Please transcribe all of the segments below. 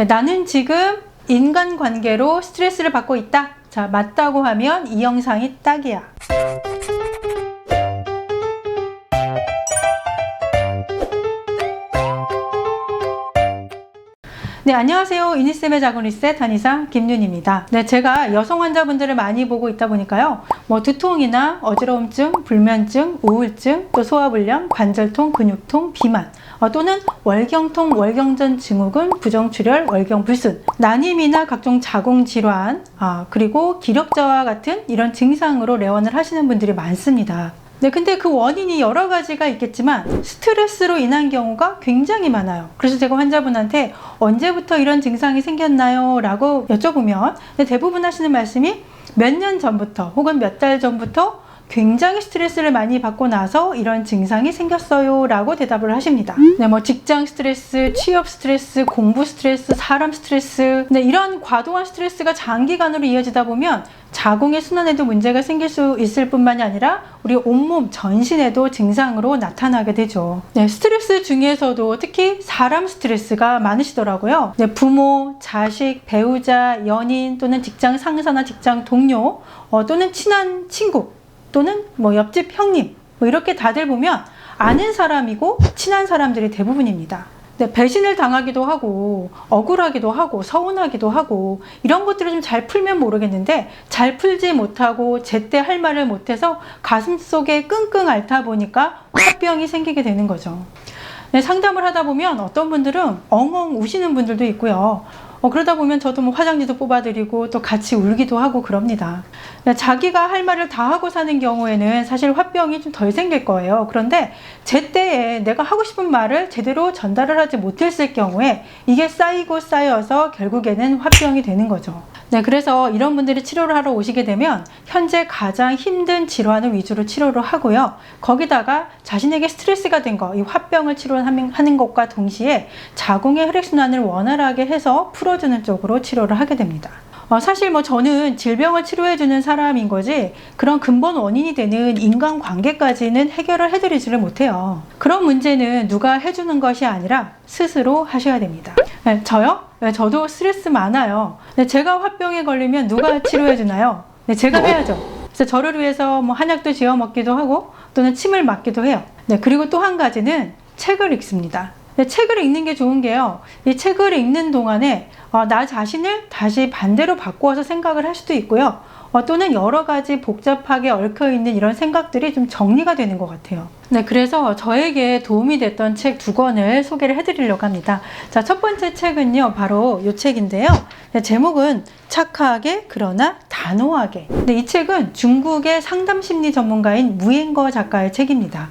나는 지금 인간관계로 스트레스를 받고 있다. 자, 맞다고 하면 이 영상이 딱이야. 네, 안녕하세요. 이니쌤의 작은 리셋 한의사 김윤입니다. 네, 제가 여성 환자분들을 많이 보고 있다 보니까요. 두통이나 어지러움증, 불면증, 우울증, 또 소화불량, 관절통, 근육통, 비만, 또는 월경통, 월경전 증후군, 부정출혈, 월경불순, 난임이나 각종 자궁질환, 그리고 기력저하 같은 이런 증상으로 내원을 하시는 분들이 많습니다. 네, 근데 그 원인이 여러 가지가 있겠지만 스트레스로 인한 경우가 굉장히 많아요. 그래서 제가 환자분한테 언제부터 이런 증상이 생겼나요? 라고 여쭤보면 대부분 하시는 말씀이 몇 년 전부터 혹은 몇 달 전부터 굉장히 스트레스를 많이 받고 나서 이런 증상이 생겼어요 라고 대답을 하십니다. 네, 직장 스트레스, 취업 스트레스, 공부 스트레스, 사람 스트레스, 네, 이런 과도한 스트레스가 장기간으로 이어지다 보면 자궁의 순환에도 문제가 생길 수 있을 뿐만이 아니라 우리 온몸 전신에도 증상으로 나타나게 되죠. 네, 스트레스 중에서도 특히 사람 스트레스가 많으시더라고요. 네, 부모, 자식, 배우자, 연인 또는 직장 상사나 직장 동료, 또는 친한 친구, 또는 옆집 형님, 이렇게 다들 보면 아는 사람이고 친한 사람들이 대부분입니다. 네, 배신을 당하기도 하고 억울하기도 하고 서운하기도 하고 이런 것들을 좀 잘 풀면 모르겠는데 잘 풀지 못하고 제때 할 말을 못해서 가슴속에 끙끙 앓다 보니까 화병이 생기게 되는 거죠. 네, 상담을 하다 보면 어떤 분들은 엉엉 우시는 분들도 있고요. 그러다 보면 저도 화장지도 뽑아드리고 또 같이 울기도 하고 그럽니다. 자기가 할 말을 다 하고 사는 경우에는 사실 화병이 좀 덜 생길 거예요. 그런데 제때에 내가 하고 싶은 말을 제대로 전달을 하지 못했을 경우에 이게 쌓이고 쌓여서 결국에는 화병이 되는 거죠. 네, 그래서 이런 분들이 치료를 하러 오시게 되면 현재 가장 힘든 질환을 위주로 치료를 하고요. 거기다가 자신에게 스트레스가 된 거, 이 화병을 치료하는 것과 동시에 자궁의 혈액순환을 원활하게 해서 풀어주는 쪽으로 치료를 하게 됩니다. 사실 저는 질병을 치료해주는 사람인 거지 그런 근본 원인이 되는 인간관계까지는 해결을 해드리지를 못해요. 그런 문제는 누가 해주는 것이 아니라 스스로 하셔야 됩니다. 네, 저요? 네, 저도 스트레스 많아요. 네, 제가 화병에 걸리면 누가 치료해주나요? 네, 제가 해야죠. 그래서 저를 위해서 한약도 지어 먹기도 하고 또는 침을 맞기도 해요. 네, 그리고 또 한 가지는 책을 읽습니다. 네, 책을 읽는 게 좋은 게요. 이 책을 읽는 동안에 나 자신을 다시 반대로 바꾸어서 생각을 할 수도 있고요. 또는 여러 가지 복잡하게 얽혀있는 이런 생각들이 좀 정리가 되는 것 같아요. 네, 그래서 저에게 도움이 됐던 책 2권을 소개를 해드리려고 합니다. 자, 첫 번째 책은요, 바로 이 책인데요. 네, 제목은 착하게 그러나 단호하게. 네, 이 책은 중국의 상담심리 전문가인 무앵거 작가의 책입니다.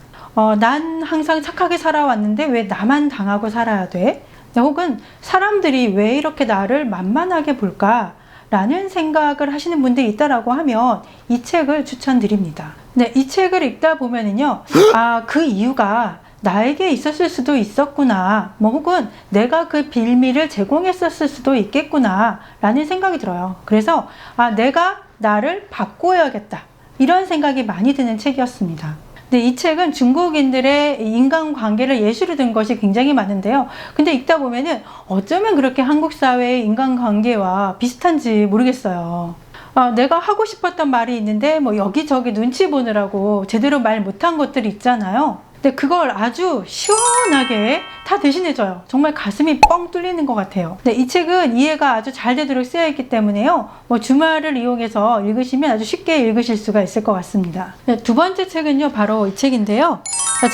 난 항상 착하게 살아왔는데 왜 나만 당하고 살아야 돼? 네, 혹은 사람들이 왜 이렇게 나를 만만하게 볼까? 라는 생각을 하시는 분들이 있다라고 하면 이 책을 추천드립니다. 네, 이 책을 읽다 보면은요, 그 이유가 나에게 있었을 수도 있었구나. 혹은 내가 그 빌미를 제공했었을 수도 있겠구나. 라는 생각이 들어요. 그래서, 내가 나를 바꿔야겠다. 이런 생각이 많이 드는 책이었습니다. 네, 이 책은 중국인들의 인간관계를 예시로 든 것이 굉장히 많은데요. 근데 읽다 보면은 어쩌면 그렇게 한국 사회의 인간관계와 비슷한지 모르겠어요. 내가 하고 싶었던 말이 있는데 여기저기 눈치 보느라고 제대로 말 못한 것들이 있잖아요. 근데 그걸 아주 시원하게 다 대신해줘요. 정말 가슴이 뻥 뚫리는 것 같아요. 네, 이 책은 이해가 아주 잘 되도록 쓰여있기 때문에요. 주말을 이용해서 읽으시면 아주 쉽게 읽으실 수가 있을 것 같습니다. 네, 두 번째 책은요, 바로 이 책인데요.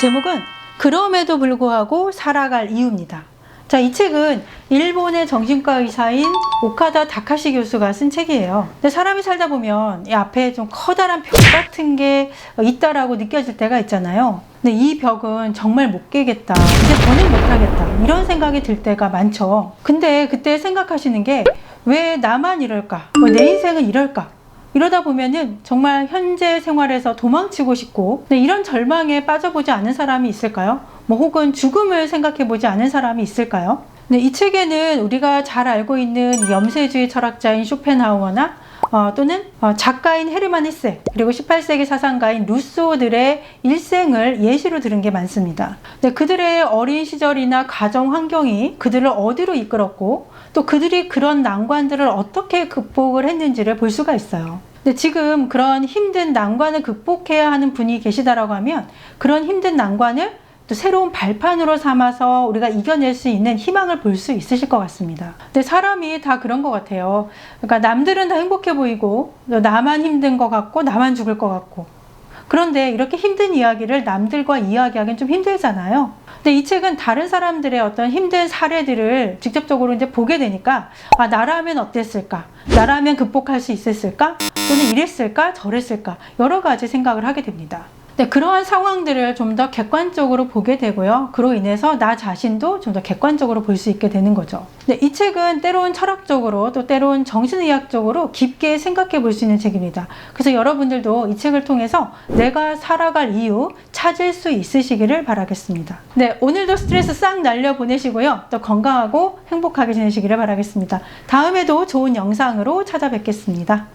제목은 그럼에도 불구하고 살아갈 이유입니다. 자, 이 책은 일본의 정신과 의사인 오카다 다카시 교수가 쓴 책이에요. 근데 사람이 살다 보면 이 앞에 좀 커다란 벽 같은 게 있다라고 느껴질 때가 있잖아요. 근데 이 벽은 정말 못 깨겠다. 이제 더는 못하겠다. 이런 생각이 들 때가 많죠. 근데 그때 생각하시는 게 왜 나만 이럴까? 내 인생은 이럴까? 이러다 보면은 정말 현재 생활에서 도망치고 싶고 이런 절망에 빠져보지 않은 사람이 있을까요? 혹은 죽음을 생각해보지 않은 사람이 있을까요? 네, 이 책에는 우리가 잘 알고 있는 염세주의 철학자인 쇼펜하우어나 또는 작가인 헤르만 헤세 그리고 18세기 사상가인 루소들의 일생을 예시로 들은 게 많습니다. 네, 그들의 어린 시절이나 가정 환경이 그들을 어디로 이끌었고 또 그들이 그런 난관들을 어떻게 극복을 했는지를 볼 수가 있어요. 근데 지금 그런 힘든 난관을 극복해야 하는 분이 계시다라고 하면 그런 힘든 난관을 또 새로운 발판으로 삼아서 우리가 이겨낼 수 있는 희망을 볼 수 있으실 것 같습니다. 근데 사람이 다 그런 것 같아요. 그러니까 남들은 다 행복해 보이고 나만 힘든 것 같고 나만 죽을 것 같고, 그런데 이렇게 힘든 이야기를 남들과 이야기하기는 좀 힘들잖아요. 근데 이 책은 다른 사람들의 어떤 힘든 사례들을 직접적으로 이제 보게 되니까, 아, 나라면 어땠을까? 나라면 극복할 수 있었을까? 또는 이랬을까? 저랬을까? 여러 가지 생각을 하게 됩니다. 네, 그러한 상황들을 좀 더 객관적으로 보게 되고요. 그로 인해서 나 자신도 좀 더 객관적으로 볼 수 있게 되는 거죠. 네, 이 책은 때로는 철학적으로 또 때로는 정신의학적으로 깊게 생각해 볼 수 있는 책입니다. 그래서 여러분들도 이 책을 통해서 내가 살아갈 이유 찾을 수 있으시기를 바라겠습니다. 네, 오늘도 스트레스 싹 날려 보내시고요. 또 건강하고 행복하게 지내시기를 바라겠습니다. 다음에도 좋은 영상으로 찾아뵙겠습니다.